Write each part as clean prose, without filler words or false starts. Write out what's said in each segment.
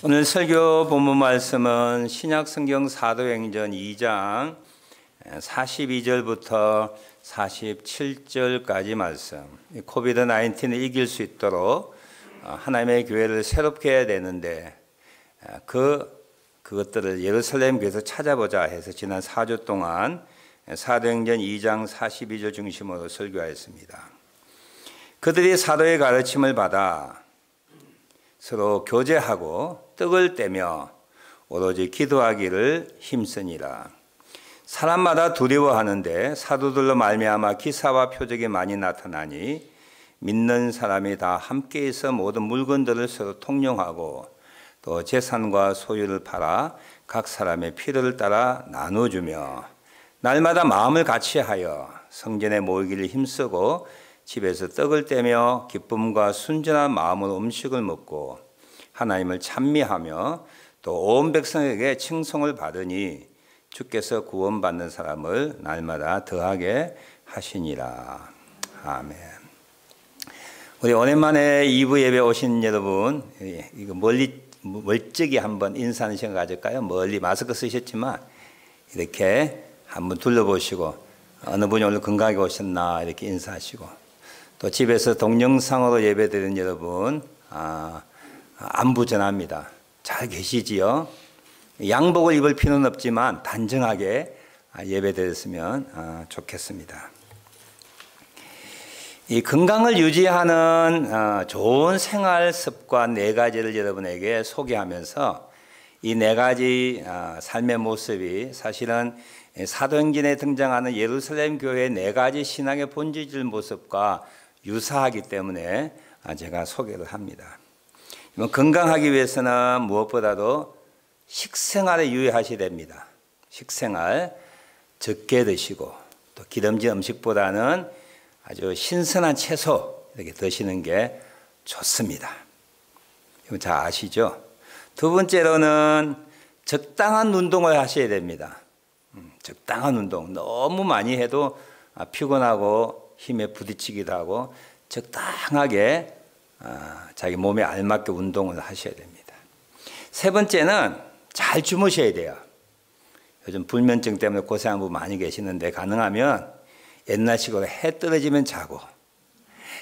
오늘 설교 본문 말씀은 신약성경 사도행전 2장 42절부터 47절까지 말씀. 코비드 19을 이길 수 있도록 하나님의 교회를 새롭게 해야 되는데 그것들을 예루살렘 교회에서 찾아보자 해서 지난 4주 동안 사도행전 2장 42절 중심으로 설교하였습니다. 그들이 사도의 가르침을 받아 서로 교제하고 떡을 떼며 오로지 기도하기를 힘쓰니라. 사람마다 두려워하는데 사도들로 말미암아 기사와 표적이 많이 나타나니 믿는 사람이 다 함께 있어 모든 물건들을 서로 통용하고 또 재산과 소유를 팔아 각 사람의 필요를 따라 나눠주며 날마다 마음을 같이하여 성전에 모이기를 힘쓰고 집에서 떡을 떼며 기쁨과 순전한 마음으로 음식을 먹고 하나님을 찬미하며 또 온 백성에게 칭송을 받으니 주께서 구원받는 사람을 날마다 더하게 하시니라. 아멘. 우리 오랜만에 2부 예배 오신 여러분, 이거 멀찍이 한번 인사하는 시간 가질까요? 멀리 마스크 쓰셨지만 이렇게 한번 둘러보시고 어느 분이 오늘 건강하게 오셨나 이렇게 인사하시고 또 집에서 동영상으로 예배드리는 여러분 안부 전합니다. 잘 계시지요? 양복을 입을 필요는 없지만 단정하게 예배드렸으면 좋겠습니다. 이 건강을 유지하는 좋은 생활 습관 4가지를 여러분에게 소개하면서 이 4가지 삶의 모습이 사실은 사도행전에 등장하는 예루살렘 교회의 4가지 신앙의 본질적 모습과 유사하기 때문에 제가 소개를 합니다. 건강하기 위해서는 무엇보다도 식생활에 유의하셔야 됩니다. 식생활 적게 드시고 또 기름진 음식보다는 아주 신선한 채소 이렇게 드시는 게 좋습니다. 이거 잘 아시죠? 두 번째로는 적당한 운동을 하셔야 됩니다. 적당한 운동. 너무 많이 해도 피곤하고 힘에 부딪히기도 하고 적당하게 자기 몸에 알맞게 운동을 하셔야 됩니다. 세 번째는 잘 주무셔야 돼요. 요즘 불면증 때문에 고생하는 분 많이 계시는데 가능하면 옛날식으로 해 떨어지면 자고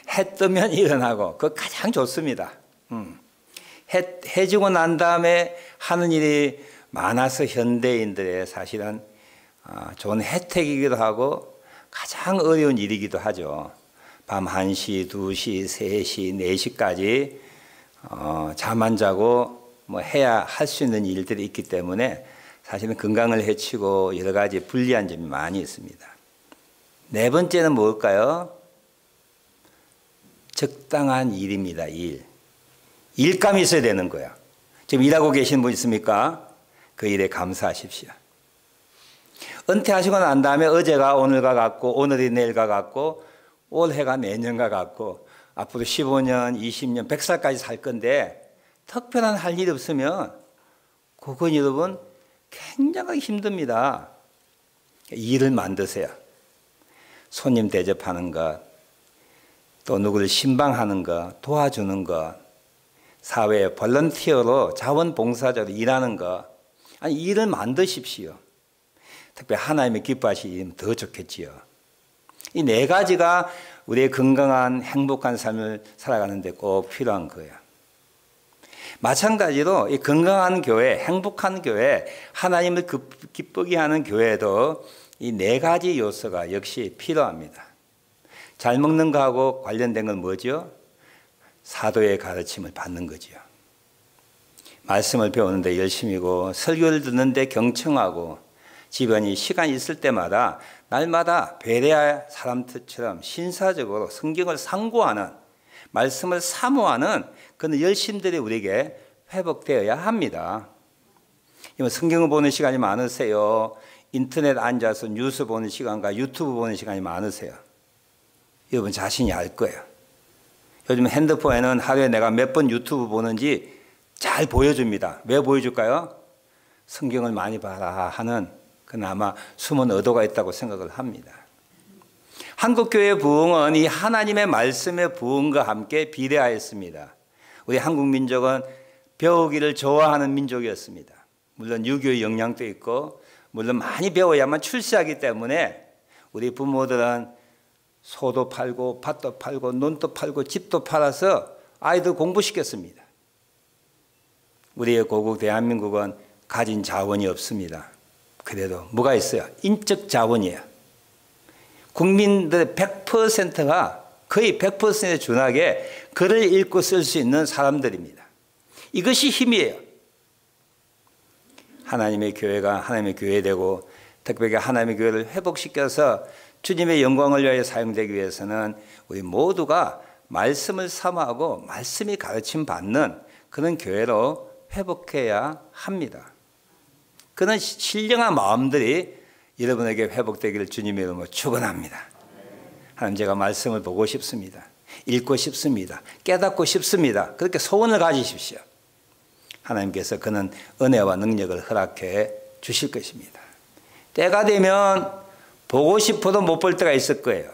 해 뜨면 일어나고 그거 가장 좋습니다. 해 지고 난 다음에 하는 일이 많아서 현대인들의 사실은 좋은 혜택이기도 하고 가장 어려운 일이기도 하죠. 밤 1시, 2시, 3시, 4시까지 잠 안 자고 해야 할 수 있는 일들이 있기 때문에 사실은 건강을 해치고 여러 가지 불리한 점이 많이 있습니다. 네 번째는 뭘까요? 적당한 일입니다. 일감이 있어야 되는 거야. 지금 일하고 계신 분 있습니까? 그 일에 감사하십시오. 은퇴하시고 난 다음에 어제가 오늘과 같고 오늘이 내일과 같고 올해가 내년과 같고 앞으로 15년, 20년, 100살까지 살 건데 특별한 할 일이 없으면 그건 여러분 굉장히 힘듭니다. 일을 만드세요. 손님 대접하는 것, 또 누구를 신방하는 것, 도와주는 것, 사회에 볼런티어로 자원봉사자로 일하는 것, 아니 일을 만드십시오. 특별히 하나님이 기뻐하시면 더 좋겠지요. 이 4가지가 우리의 건강한 행복한 삶을 살아가는 데 꼭 필요한 거예요. 마찬가지로 이 건강한 교회, 행복한 교회, 하나님을 기쁘게 하는 교회도 이 4가지 요소가 역시 필요합니다. 잘 먹는 거하고 관련된 건 뭐죠? 사도의 가르침을 받는 거죠. 말씀을 배우는데 열심이고 설교를 듣는데 경청하고 집안이 시간 있을 때마다 날마다 베레아 사람들처럼 신사적으로 성경을 상고하는 말씀을 사모하는 그런 열심들이 우리에게 회복되어야 합니다. 성경을 보는 시간이 많으세요? 인터넷 앉아서 뉴스 보는 시간과 유튜브 보는 시간이 많으세요? 여러분 자신이 알 거예요. 요즘 핸드폰에는 하루에 내가 몇 번 유튜브 보는지 잘 보여줍니다. 왜 보여줄까요? 성경을 많이 봐라 하는 그나마 숨은 의도가 있다고 생각을 합니다. 한국교회 부흥은 이 하나님의 말씀의 부흥과 함께 비례하였습니다. 우리 한국 민족은 배우기를 좋아하는 민족이었습니다. 물론 유교의 영향도 있고 물론 많이 배워야만 출세하기 때문에 우리 부모들은 소도 팔고 밭도 팔고 논도 팔고 집도 팔아서 아이들 공부시켰습니다. 우리의 고국 대한민국은 가진 자원이 없습니다. 그래도 뭐가 있어요? 인적 자원이에요. 국민들의 100%가 거의 100%에 준하게 글을 읽고 쓸 수 있는 사람들입니다. 이것이 힘이에요. 하나님의 교회가 하나님의 교회되고 특별히 하나님의 교회를 회복시켜서 주님의 영광을 위하여 사용되기 위해서는 우리 모두가 말씀을 사모하고 말씀이 가르침 받는 그런 교회로 회복해야 합니다. 그런 신령한 마음들이 여러분에게 회복되기를 주님의 이름으로 축원합니다. 하나님, 제가 말씀을 보고 싶습니다. 읽고 싶습니다. 깨닫고 싶습니다. 그렇게 소원을 가지십시오. 하나님께서 그는 은혜와 능력을 허락해 주실 것입니다. 때가 되면 보고 싶어도 못 볼 때가 있을 거예요.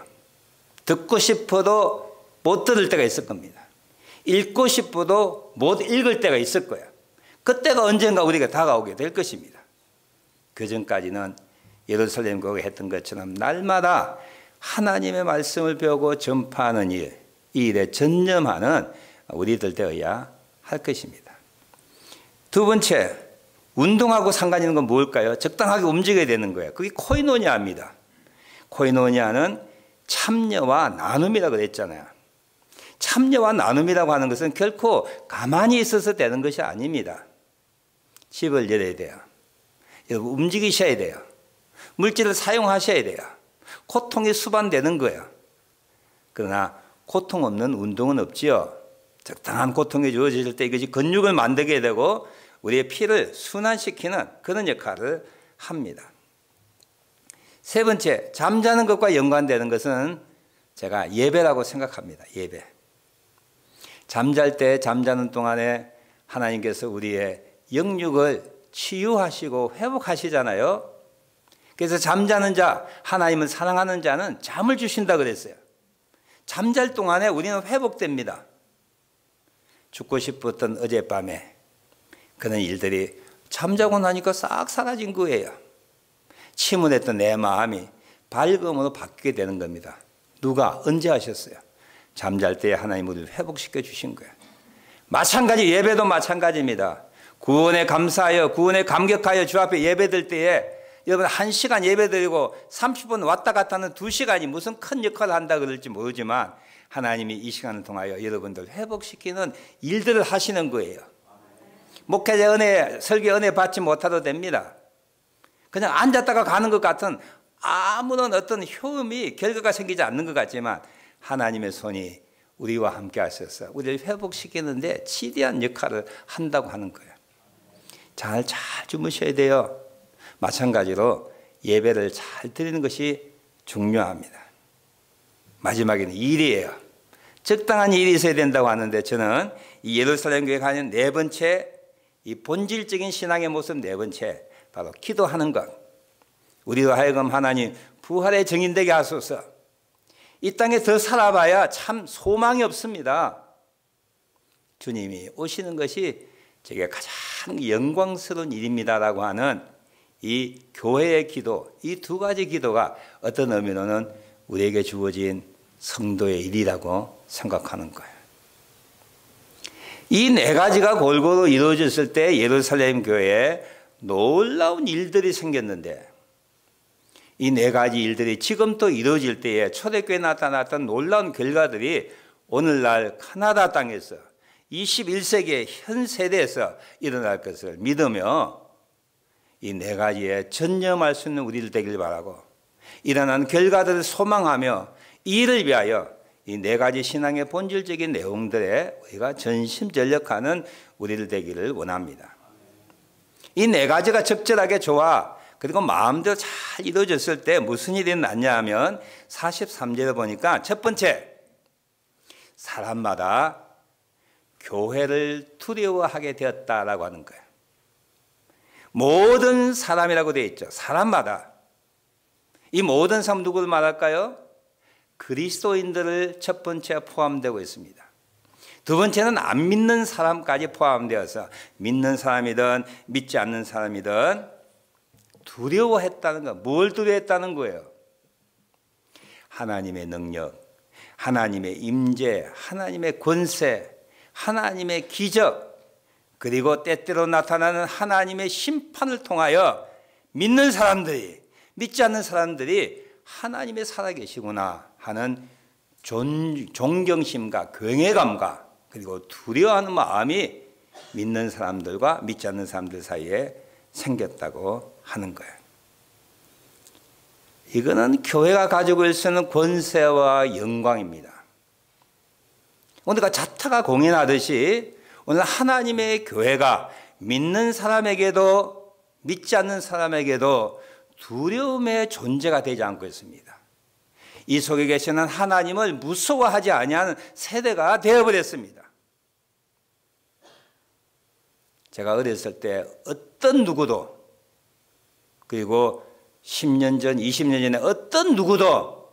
듣고 싶어도 못 들을 때가 있을 겁니다. 읽고 싶어도 못 읽을 때가 있을 거예요. 그때가 언젠가 우리가 다가오게 될 것입니다. 그 전까지는 예루살렘 교회가 했던 것처럼 날마다 하나님의 말씀을 배우고 전파하는 일, 이 일에 전념하는 우리들 되어야 할 것입니다. 두 번째, 운동하고 상관 있는 건 뭘까요? 적당하게 움직여야 되는 거예요. 그게 코이노니아입니다. 코이노니아는 참여와 나눔이라고 그랬잖아요. 참여와 나눔이라고 하는 것은 결코 가만히 있어서 되는 것이 아닙니다. 집을 열어야 돼요. 움직이셔야 돼요. 물질을 사용하셔야 돼요. 고통이 수반되는 거예요. 그러나 고통 없는 운동은 없지요. 적당한 고통이 주어질 때 이것이 근육을 만들게 되고 우리의 피를 순환시키는 그런 역할을 합니다. 세 번째, 잠자는 것과 연관되는 것은 제가 예배라고 생각합니다. 예배. 잠잘 때 잠자는 동안에 하나님께서 우리의 영육을 치유하시고 회복하시잖아요. 그래서 잠자는 자, 하나님을 사랑하는 자는 잠을 주신다 그랬어요. 잠잘 동안에 우리는 회복됩니다. 죽고 싶었던 어젯밤에 그런 일들이 잠자고 나니까 싹 사라진 거예요. 침울했던 내 마음이 밝음으로 바뀌게 되는 겁니다. 누가 언제 하셨어요? 잠잘 때 하나님 우리를 회복시켜 주신 거예요. 마찬가지 예배도 마찬가지입니다. 구원에 감사하여 구원에 감격하여 주 앞에 예배드릴 때에 여러분 1시간 예배드리고 30분 왔다 갔다 하는 2시간이 무슨 큰 역할을 한다 그럴지 모르지만 하나님이 이 시간을 통하여 여러분들 회복시키는 일들을 하시는 거예요. 목회자 은혜, 설교 은혜 받지 못해도 됩니다. 그냥 앉았다가 가는 것 같은 아무런 어떤 효험이 결과가 생기지 않는 것 같지만 하나님의 손이 우리와 함께 하셔서 우리를 회복시키는데 지대한 역할을 한다고 하는 거예요. 잘 주무셔야 돼요. 마찬가지로 예배를 잘 드리는 것이 중요합니다. 마지막에는 일이에요. 적당한 일이 있어야 된다고 하는데 저는 이 예루살렘 교회 가는 네 번째 이 본질적인 신앙의 모습 네 번째 바로 기도하는 것. 우리로 하여금 하나님 부활의 증인되게 하소서. 이 땅에 더 살아봐야 참 소망이 없습니다. 주님이 오시는 것이 제게 가장 영광스러운 일입니다라고 하는 이 교회의 기도, 이 두 가지 기도가 어떤 의미로는 우리에게 주어진 성도의 일이라고 생각하는 거예요. 이 네 가지가 골고루 이루어졌을 때 예루살렘 교회에 놀라운 일들이 생겼는데 이 네 가지 일들이 지금 또 이루어질 때에 초대교회에 나타났던 놀라운 결과들이 오늘날 카나다 땅에서 21세기의 현 세대에서 일어날 것을 믿으며 이 네 가지에 전념할 수 있는 우리들 되길 바라고 일어난 결과들을 소망하며 이 일을 위하여 이 네 가지 신앙의 본질적인 내용들에 우리가 전심전력하는 우리들 되기를 원합니다. 이 네 가지가 적절하게 좋아 그리고 마음대로 잘 이루어졌을 때 무슨 일이 났냐 하면 43절에 보니까 첫 번째, 사람마다 교회를 두려워하게 되었다라고 하는 거예요. 모든 사람이라고 되어 있죠. 사람마다. 이 모든 사람 누구를 말할까요? 그리스도인들을 첫 번째 포함되고 있습니다. 두 번째는 안 믿는 사람까지 포함되어서 믿는 사람이든 믿지 않는 사람이든 두려워했다는 거. 뭘 두려워했다는 거예요? 하나님의 능력, 하나님의 임재, 하나님의 권세, 하나님의 기적, 그리고 때때로 나타나는 하나님의 심판을 통하여 믿는 사람들이, 믿지 않는 사람들이 하나님의 살아계시구나 하는 존경심과 경외감과 그리고 두려워하는 마음이 믿는 사람들과 믿지 않는 사람들 사이에 생겼다고 하는 거예요. 이거는 교회가 가지고 있는 권세와 영광입니다. 오늘가 자타가 공연하듯이 오늘 하나님의 교회가 믿는 사람에게도 믿지 않는 사람에게도 두려움의 존재가 되지 않고 있습니다. 이 속에 계시는 하나님을 무서워하지 아니하는 세대가 되어버렸습니다. 제가 어렸을 때 어떤 누구도, 그리고 10년 전, 20년 전에 어떤 누구도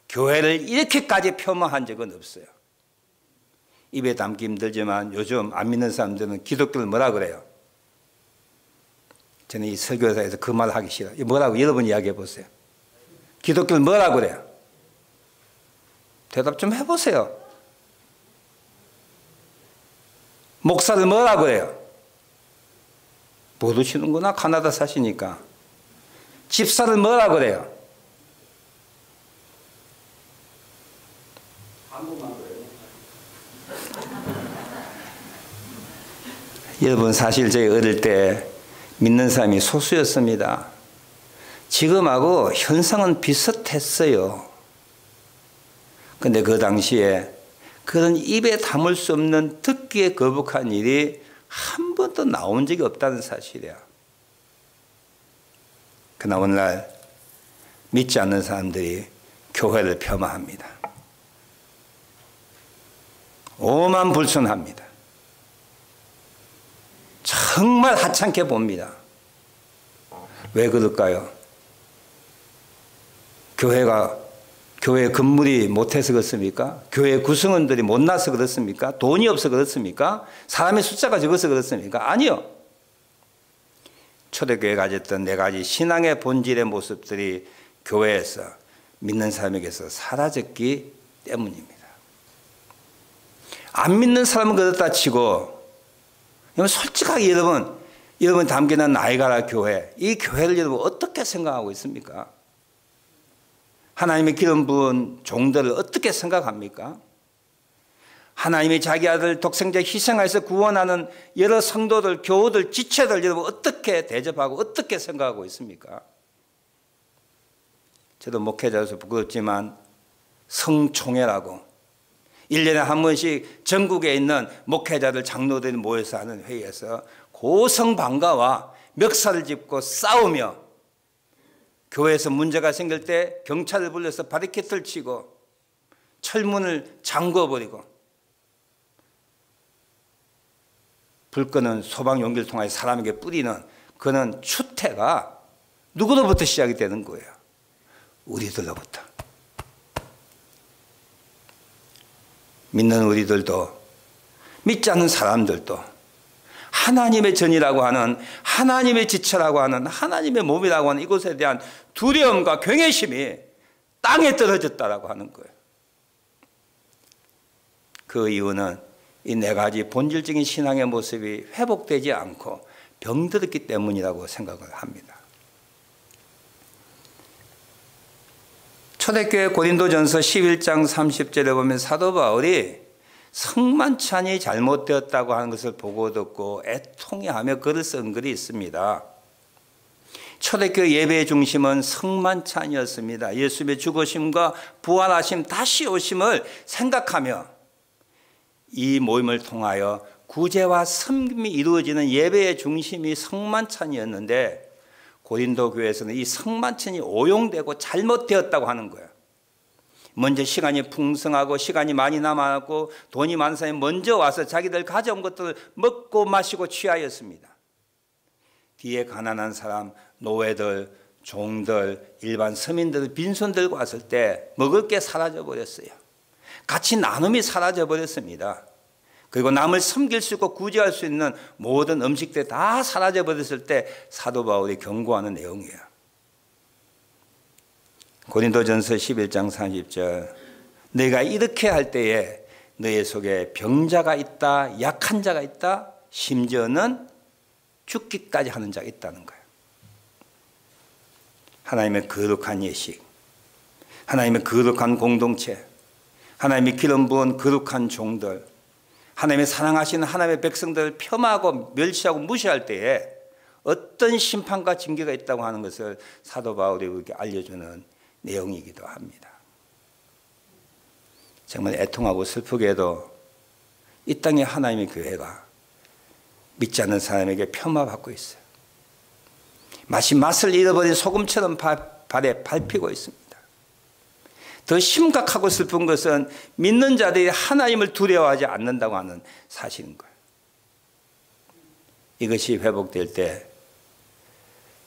교회를 이렇게까지 폄하한 적은 없어요. 입에 담기 힘들지만 요즘 안 믿는 사람들은 기독교를 뭐라 그래요? 저는 이 설교사에서 그 말 하기 싫어요. 뭐라고 여러분 이야기해 보세요. 기독교를 뭐라 그래요? 대답 좀 해보세요. 목사를 뭐라 그래요? 모르시는구나. 가나다 사시니까. 집사를 뭐라 그래요? 여러분, 사실 저희 어릴 때 믿는 사람이 소수였습니다. 지금하고 현상은 비슷했어요. 근데 그 당시에 그런 입에 담을 수 없는 듣기에 거북한 일이 한 번도 나온 적이 없다는 사실이야. 그러나 오늘날 믿지 않는 사람들이 교회를 폄하합니다. 오만불순합니다. 정말 하찮게 봅니다. 왜 그럴까요? 교회 건물이 못해서 그렇습니까? 교회 구성원들이 못나서 그렇습니까? 돈이 없어 그렇습니까? 사람의 숫자가 적어서 그렇습니까? 아니요. 초대교회가 가졌던 네 가지 신앙의 본질의 모습들이 교회에서 믿는 사람에게서 사라졌기 때문입니다. 안 믿는 사람은 그렇다 치고, 솔직하게 여러분 담기는 나이가라 교회, 이 교회를 여러분 어떻게 생각하고 있습니까? 하나님의 기름 부은 종들을 어떻게 생각합니까? 하나님이 자기 아들 독생자 희생하여서 구원하는 여러 성도들, 교우들, 지체들 여러분 어떻게 대접하고 어떻게 생각하고 있습니까? 저도 목회자로서 부끄럽지만 성총회라고 1년에 한 번씩 전국에 있는 목회자들, 장로들이 모여서 하는 회의에서 고성방가와 멱살을 짚고 싸우며 교회에서 문제가 생길 때 경찰을 불러서 바리케이트를 치고 철문을 잠궈버리고 불 끄는 소방 용기를 통해 사람에게 뿌리는 그는 추태가 누구로부터 시작이 되는 거예요? 우리들로부터. 믿는 우리들도 믿지 않는 사람들도 하나님의 전이라고 하는, 하나님의 지체라고 하는, 하나님의 몸이라고 하는 이곳에 대한 두려움과 경외심이 땅에 떨어졌다라고 하는 거예요. 그 이유는 이 네 가지 본질적인 신앙의 모습이 회복되지 않고 병들었기 때문이라고 생각을 합니다. 초대교회 고린도전서 11장 30절에 보면 사도 바울이 성만찬이 잘못되었다고 하는 것을 보고 듣고 애통해하며 글을 쓴 글이 있습니다. 초대교회 예배의 중심은 성만찬이었습니다. 예수님의 죽으심과 부활하심, 다시 오심을 생각하며 이 모임을 통하여 구제와 섬김이 이루어지는 예배의 중심이 성만찬이었는데 고린도 교회에서는 이 성만찬이 오용되고 잘못되었다고 하는 거예요. 먼저 시간이 풍성하고 시간이 많이 남았고 돈이 많은 사람이 먼저 와서 자기들 가져온 것들을 먹고 마시고 취하였습니다. 뒤에 가난한 사람, 노예들, 종들, 일반 서민들 빈손 들고 왔을 때 먹을 게 사라져 버렸어요. 같이 나눔이 사라져 버렸습니다. 그리고 남을 섬길 수 있고 구제할 수 있는 모든 음식들이 다 사라져 버렸을 때 사도 바울이 경고하는 내용이에요. 고린도전서 11장 30절, 내가 이렇게 할 때에 너희 속에 병자가 있다, 약한 자가 있다, 심지어는 죽기까지 하는 자가 있다는 거예요. 하나님의 거룩한 예식, 하나님의 거룩한 공동체, 하나님의 기름 부은 거룩한 종들, 하나님의 사랑하시는 하나님의 백성들을 폄하하고 멸시하고 무시할 때에 어떤 심판과 징계가 있다고 하는 것을 사도 바울이 우리에게 알려주는 내용이기도 합니다. 정말 애통하고 슬프게도 이 땅의 하나님의 교회가 믿지 않는 사람에게 폄하받고 있어요. 마치 맛을 잃어버린 소금처럼 발에 밟히고 있습니다. 더 심각하고 슬픈 것은 믿는 자들이 하나님을 두려워하지 않는다고 하는 사실인 거예요. 이것이 회복될 때,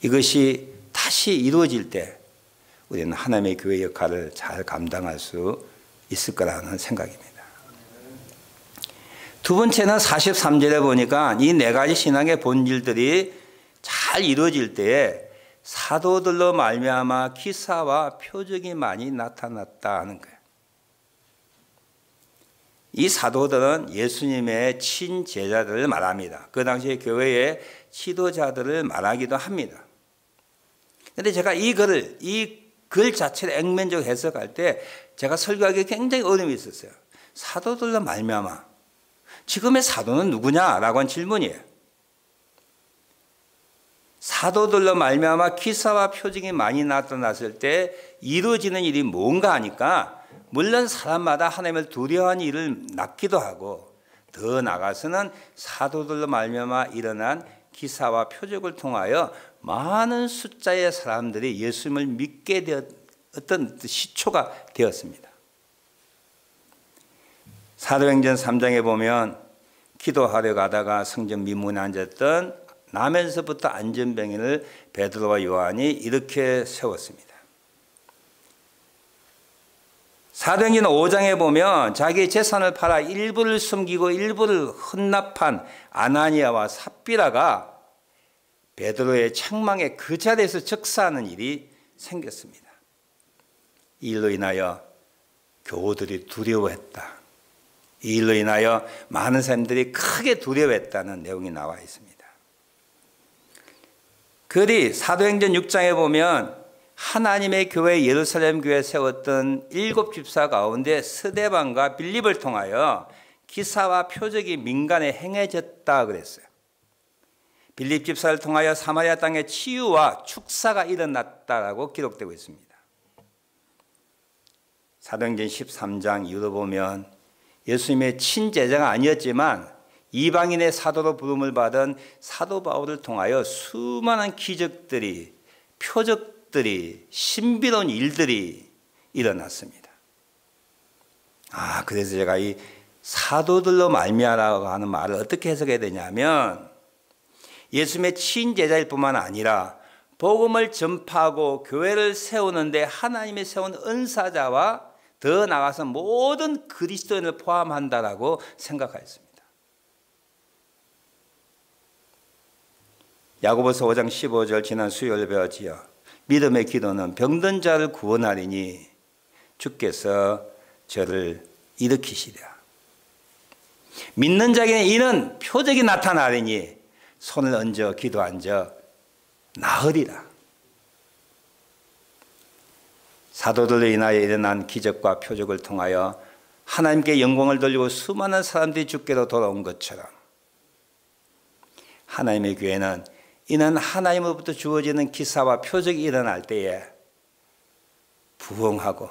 이것이 다시 이루어질 때 우리는 하나님의 교회 역할을 잘 감당할 수 있을 거라는 생각입니다. 두 번째는 43절에 보니까 이 네 가지 신앙의 본질들이 잘 이루어질 때에 사도들로 말미암아 기사와 표적이 많이 나타났다 하는 거예요. 이 사도들은 예수님의 친제자들을 말합니다. 그 당시에 교회의 지도자들을 말하기도 합니다. 그런데 제가 이 글 자체를 액면적으로 해석할 때 제가 설교하기에 굉장히 어려움이 있었어요. 사도들로 말미암아, 지금의 사도는 누구냐라고 한 질문이에요. 사도들로 말미암아 기사와 표징이 많이 나타났을 때 이루어지는 일이 뭔가 하니까 물론 사람마다 하나님을 두려워하는 일을 낳기도 하고 더 나아가서는 사도들로 말미암아 일어난 기사와 표적을 통하여 많은 숫자의 사람들이 예수님을 믿게 되었던 시초가 되었습니다. 사도행전 3장에 보면 기도하려 가다가 성전 미문에 앉았던 나면서부터 안전병인을 베드로와 요한이 이렇게 세웠습니다. 사도행전 5장에 보면 자기 재산을 팔아 일부를 숨기고 일부를 헌납한 아나니아와 삽비라가 베드로의 책망에 그 자리에서 즉사하는 일이 생겼습니다. 이 일로 인하여 교우들이 두려워했다. 이 일로 인하여 많은 사람들이 크게 두려워했다는 내용이 나와 있습니다. 그리 사도행전 6장에 보면 하나님의 교회 예루살렘 교회에 세웠던 7 집사 가운데 스데반과 빌립을 통하여 기사와 표적이 민간에 행해졌다 그랬어요. 빌립 집사를 통하여 사마리아 땅에 치유와 축사가 일어났다라고 기록되고 있습니다. 사도행전 13장 이후로 보면 예수님의 친제자가 아니었지만 이방인의 사도로 부름을 받은 사도 바울을 통하여 수많은 기적들이, 표적들이, 신비로운 일들이 일어났습니다. 그래서 제가 이 사도들로 말미암아라고 하는 말을 어떻게 해석해야 되냐면 예수님의 친제자일 뿐만 아니라 복음을 전파하고 교회를 세우는데 하나님이 세운 은사자와 더 나아가서 모든 그리스도인을 포함한다라고 생각하였습니다. 야고보서 5장 15절 지난 수요일 배웠지요. 믿음의 기도는 병든 자를 구원하리니 주께서 저를 일으키시리라. 믿는 자에게는 이는 표적이 나타나리니 손을 얹어 기도 앉아 나으리라. 사도들로 인하여 일어난 기적과 표적을 통하여 하나님께 영광을 돌리고 수많은 사람들이 주께로 돌아온 것처럼 하나님의 교회는 이는 하나님으로부터 주어지는 기사와 표적이 일어날 때에 부흥하고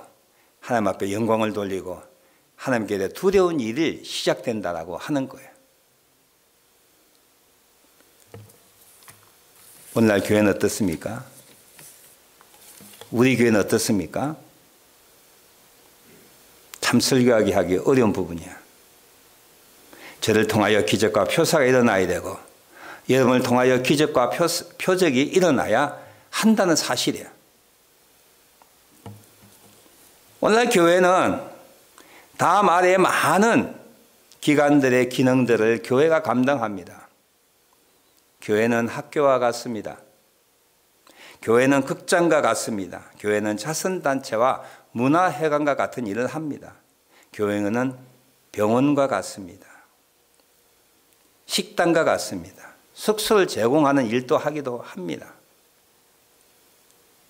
하나님 앞에 영광을 돌리고 하나님께 대해 두려운 일이 시작된다라고 하는 거예요. 오늘날 교회는 어떻습니까? 우리 교회는 어떻습니까? 참 설교하기 하기 어려운 부분이야. 저를 통하여 기적과 표사가 일어나야 되고 여러분을 통하여 기적과 표적이 일어나야 한다는 사실이야. 오늘날 교회는 다음 아래에 많은 기관들의 기능들을 교회가 감당합니다. 교회는 학교와 같습니다. 교회는 극장과 같습니다. 교회는 자선단체와 문화회관과 같은 일을 합니다. 교회는 병원과 같습니다. 식당과 같습니다. 숙소를 제공하는 일도 하기도 합니다.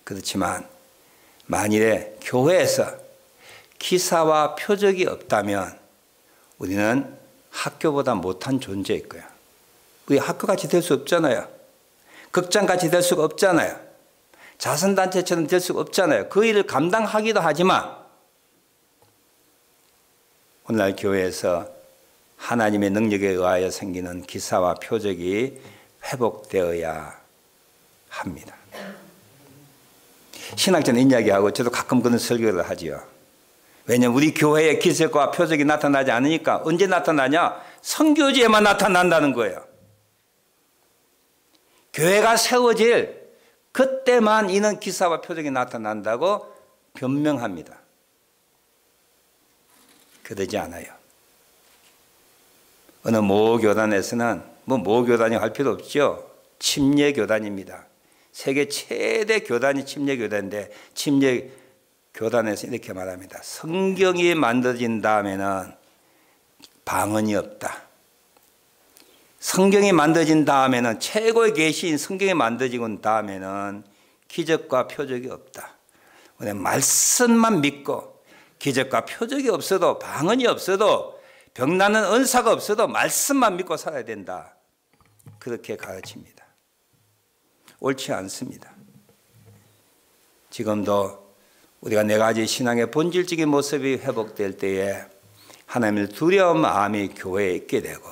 그렇지만 만일에 교회에서 기사와 표적이 없다면 우리는 학교보다 못한 존재일 거야. 우리 학교같이 될 수 없잖아요. 극장같이 될 수가 없잖아요. 자선단체처럼 될 수가 없잖아요. 그 일을 감당하기도 하지만 오늘날 교회에서 하나님의 능력에 의하여 생기는 기사와 표적이 회복되어야 합니다. 신학자는 이야기하고 저도 가끔 그런 설교를 하지요. 왜냐하면 우리 교회에 기적과 표적이 나타나지 않으니까 언제 나타나냐? 선교지에만 나타난다는 거예요. 교회가 세워질 그때만 이는 기사와 표적이 나타난다고 변명합니다. 그러지 않아요. 어느 모 교단에서는 모 교단이 할 필요 없죠. 침례 교단입니다. 세계 최대 교단이 침례 교단인데 침례 교단에서 이렇게 말합니다. 성경이 만들어진 다음에는 방언이 없다. 성경이 만들어진 다음에는 최고의 계시인 성경이 만들어진 다음에는 기적과 표적이 없다. 말씀만 믿고 기적과 표적이 없어도 방언이 없어도 병나는 은사가 없어도 말씀만 믿고 살아야 된다. 그렇게 가르칩니다. 옳지 않습니다. 지금도 우리가 네 가지 신앙의 본질적인 모습이 회복될 때에 하나님을 두려운 마음이 교회에 있게 되고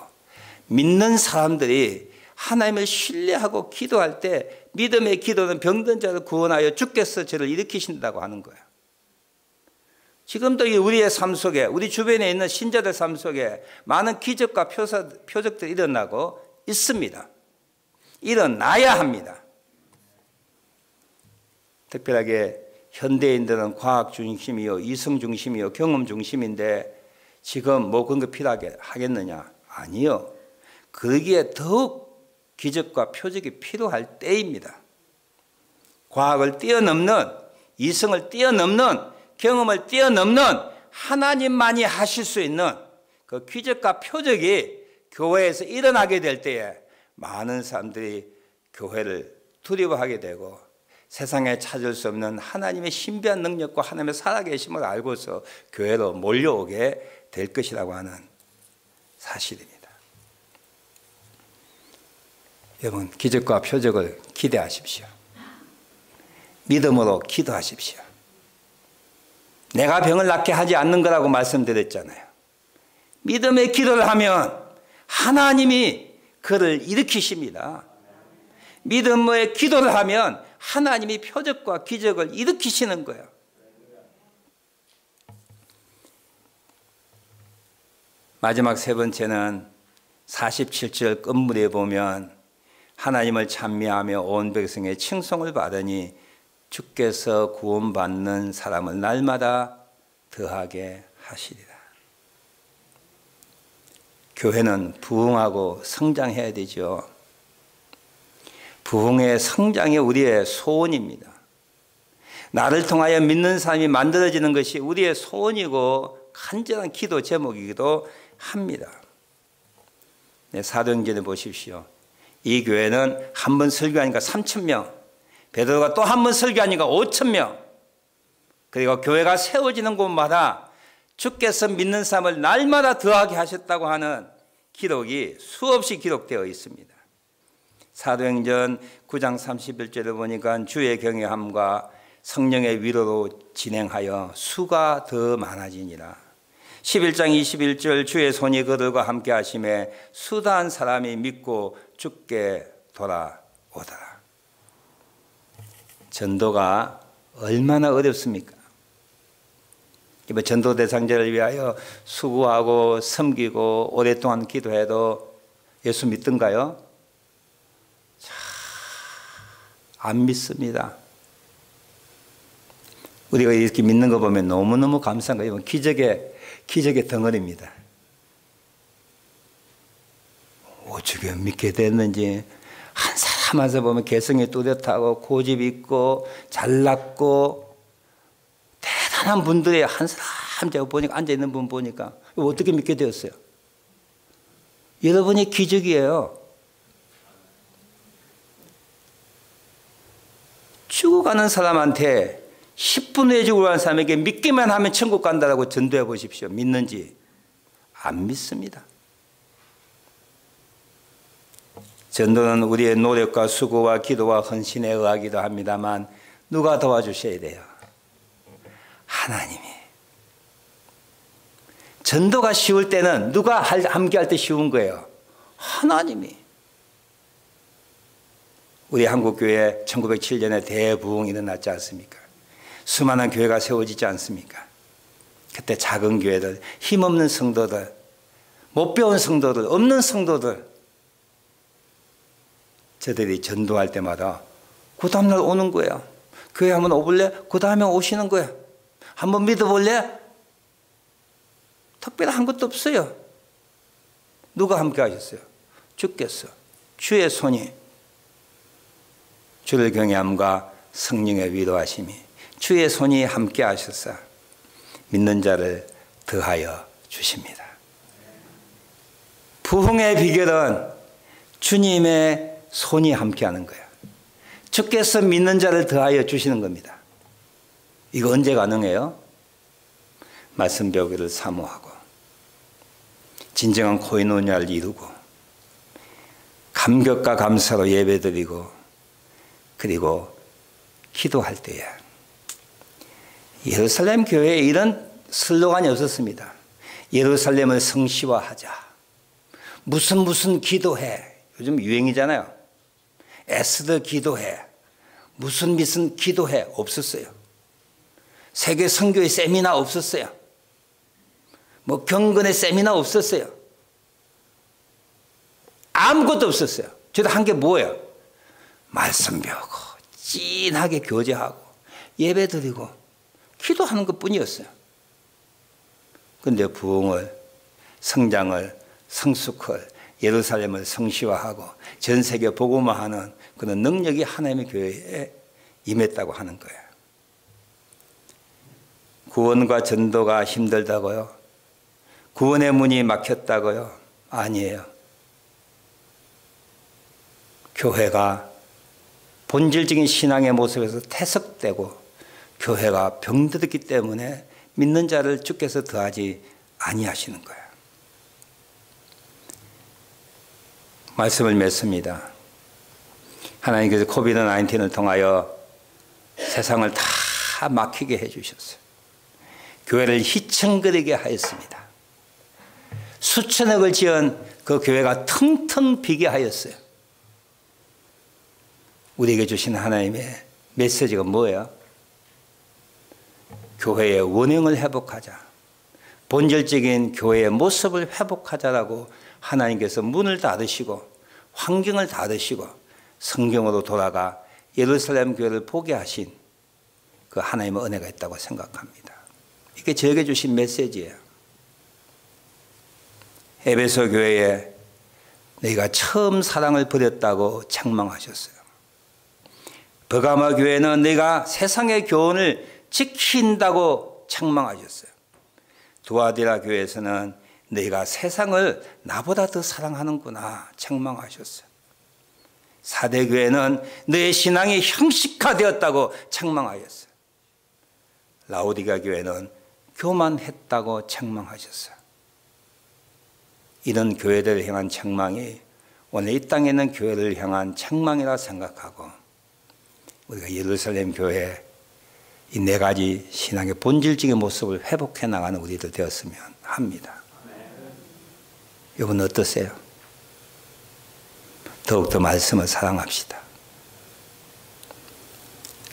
믿는 사람들이 하나님을 신뢰하고 기도할 때 믿음의 기도는 병든 자를 구원하여 주께서 저를 일으키신다고 하는 거예요. 지금도 우리의 삶 속에 우리 주변에 있는 신자들 삶 속에 많은 기적과 표적들이 일어나고 있습니다. 일어나야 합니다. 특별하게 현대인들은 과학 중심이요 이성 중심이요 경험 중심인데 지금 그런 거 필요하겠느냐? 아니요. 거기에 더욱 기적과 표적이 필요할 때입니다. 과학을 뛰어넘는 이성을 뛰어넘는 경험을 뛰어넘는 하나님만이 하실 수 있는 그 기적과 표적이 교회에서 일어나게 될 때에 많은 사람들이 교회를 두려워하게 되고 세상에 찾을 수 없는 하나님의 신비한 능력과 하나님의 살아계심을 알고서 교회로 몰려오게 될 것이라고 하는 사실입니다. 여러분, 기적과 표적을 기대하십시오. 믿음으로 기도하십시오. 내가 병을 낫게 하지 않는 거라고 말씀드렸잖아요. 믿음의 기도를 하면 하나님이 그를 일으키십니다. 믿음의 기도를 하면 하나님이 표적과 기적을 일으키시는 거예요. 마지막 세 번째는 47절 끝물에 보면 하나님을 찬미하며 온 백성의 칭송을 받으니 주께서 구원받는 사람을 날마다 더하게 하시리라. 교회는 부흥하고 성장해야 되죠. 부흥의 성장이 우리의 소원입니다. 나를 통하여 믿는 사람이 만들어지는 것이 우리의 소원이고 간절한 기도 제목이기도 합니다. 네, 사도행전에 보십시오. 이 교회는 한 번 설교하니까 3,000명, 베드로가 또 한 번 설교하니까 5,000명, 그리고 교회가 세워지는 곳마다 주께서 믿는 사람을 날마다 더하게 하셨다고 하는 기록이 수없이 기록되어 있습니다. 사도행전 9장 31절을 보니까 주의 경외함과 성령의 위로로 진행하여 수가 더 많아지니라. 11장 21절 주의 손이 그들과 함께 하심에 수다한 사람이 믿고 주께 돌아오더라. 전도가 얼마나 어렵습니까? 이번 전도 대상자를 위하여 수고하고 섬기고 오랫동안 기도해도 예수 믿던가요? 안 믿습니다. 우리가 이렇게 믿는 거 보면 너무너무 감사한 거예요. 기적의 덩어리입니다. 어떻게 믿게 됐는지 한 사람 한 사람 보면 개성이 뚜렷하고 고집 있고 잘났고 대단한 분들이 한 사람 제가 보니까 앉아있는 분 보니까 어떻게 믿게 되었어요? 여러분이 기적이에요. 죽어가는 사람한테 10분 후에 죽어가는 사람에게 믿기만 하면 천국 간다라고 전도해 보십시오. 믿는지. 안 믿습니다. 전도는 우리의 노력과 수고와 기도와 헌신에 의하기도 합니다만 누가 도와주셔야 돼요? 하나님이. 전도가 쉬울 때는 누가 함께 할 때 쉬운 거예요? 하나님이. 우리 한국교회 1907년에 대부흥이 일어났지 않습니까? 수많은 교회가 세워지지 않습니까? 그때 작은 교회들, 힘없는 성도들, 못 배운 성도들, 없는 성도들, 저들이 전도할 때마다 그 다음날 오는 거예요. 교회 한번 오볼래? 그 다음에 오시는 거예요. 한번 믿어볼래? 특별한 것도 없어요. 누가 함께 하셨어요? 주께서. 주의 손이, 주를 경외함과 성령의 위로하심이, 주의 손이 함께 하셔서 믿는 자를 더하여 주십니다. 부흥의 비결은 주님의 손이 함께하는 거예요. 주께서 믿는 자를 더하여 주시는 겁니다. 이거 언제 가능해요? 말씀 배우기를 사모하고 진정한 코이노니아를 이루고 감격과 감사로 예배드리고 그리고 기도할 때에 예루살렘 교회에 이런 슬로건이 없었습니다. 예루살렘을 성시화하자. 무슨 기도해. 요즘 유행이잖아요. 애쓰듯 기도해. 무슨 기도해. 없었어요. 세계 선교의 세미나 없었어요. 뭐 경건의 세미나 없었어요. 아무것도 없었어요. 저도 한 게 뭐예요? 말씀 배우고 찐하게 교제하고 예배드리고 기도하는 것뿐이었어요. 그런데 부흥을, 성장을, 성숙을, 예루살렘을 성시화하고 전 세계 복음화하는 그런 능력이 하나님의 교회에 임했다고 하는 거예요. 구원과 전도가 힘들다고요? 구원의 문이 막혔다고요? 아니에요. 교회가 본질적인 신앙의 모습에서 퇴색되고 교회가 병들었기 때문에 믿는 자를 주께서 더하지 아니하시는 거예요. 말씀을 맺습니다. 하나님께서 코비드-19을 통하여 세상을 다 막히게 해주셨어요. 교회를 희청거리게 하였습니다. 수천억을 지은 그 교회가 텅텅 비게 하였어요. 우리에게 주신 하나님의 메시지가 뭐예요? 교회의 원형을 회복하자. 본질적인 교회의 모습을 회복하자라고 하나님께서 문을 닫으시고 환경을 닫으시고 성경으로 돌아가 예루살렘 교회를 보게 하신 그 하나님의 은혜가 있다고 생각합니다. 이게 저에게 주신 메시지예요. 에베소 교회에 너희가 처음 사랑을 버렸다고 책망하셨어요. 버가마 교회는 너희가 세상의 교훈을 지킨다고 책망하셨어요. 두아디라 교회에서는 너희가 세상을 나보다 더 사랑하는구나 책망하셨어요. 사대 교회는 너의 신앙이 형식화되었다고 책망하셨어요. 라오디가 교회는 교만했다고 책망하셨어요. 이런 교회들을 향한 책망이 오늘 이 땅에 있는 교회를 향한 책망이라 생각하고 우리가 예루살렘 교회 이 네 가지 신앙의 본질적인 모습을 회복해 나가는 우리들 되었으면 합니다. 여러분 어떠세요? 더욱더 말씀을 사랑합시다.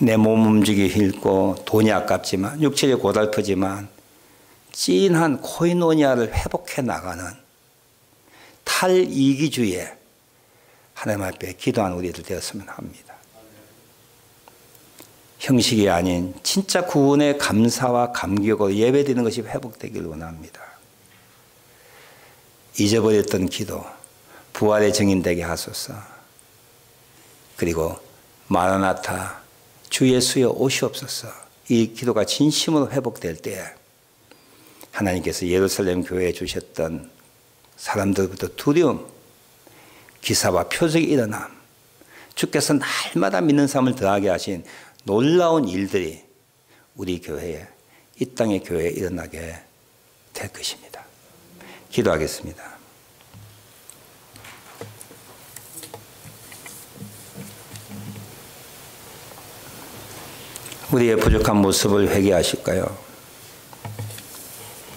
내 몸 움직이기 힘들고 돈이 아깝지만 육체적이 고달프지만 찐한 코이노니아를 회복해 나가는 탈이기주의에 하나님 앞에 기도하는 우리들 되었으면 합니다. 형식이 아닌 진짜 구원의 감사와 감격으로 예배드리는 것이 회복되기를 원합니다. 잊어버렸던 기도, 부활의 증인 되게 하소서. 그리고 마라나타 주 예수여 오시옵소서. 이 기도가 진심으로 회복될 때에 하나님께서 예루살렘 교회에 주셨던 사람들부터 두려움, 기사와 표적이 일어남, 주께서 날마다 믿는 삶을 더하게 하신 놀라운 일들이 우리 교회에, 이 땅의 교회에 일어나게 될 것입니다. 기도하겠습니다. 우리의 부족한 모습을 회개하실까요?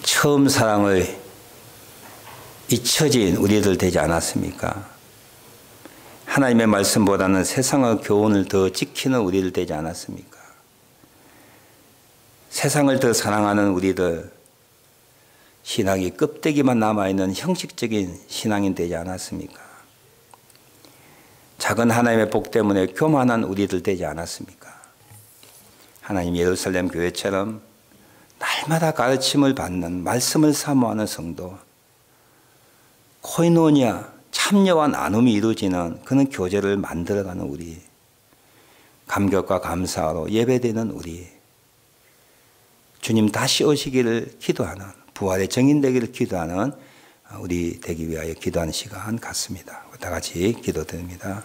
처음 사랑을 잊혀진 우리들 되지 않았습니까? 하나님의 말씀보다는 세상의 교훈을 더 지키는 우리들 되지 않았습니까? 세상을 더 사랑하는 우리들, 신앙이 껍데기만 남아있는 형식적인 신앙인 되지 않았습니까? 작은 하나님의 복 때문에 교만한 우리들 되지 않았습니까? 하나님 예루살렘 교회처럼 날마다 가르침을 받는 말씀을 사모하는 성도, 코이노니아 참여와 나눔이 이루어지는 그런 교제를 만들어가는 우리, 감격과 감사로 예배되는 우리, 주님 다시 오시기를 기도하는, 부활의 증인 되기를 기도하는 우리 되기 위하여 기도하는 시간 같습니다. 다 같이 기도드립니다.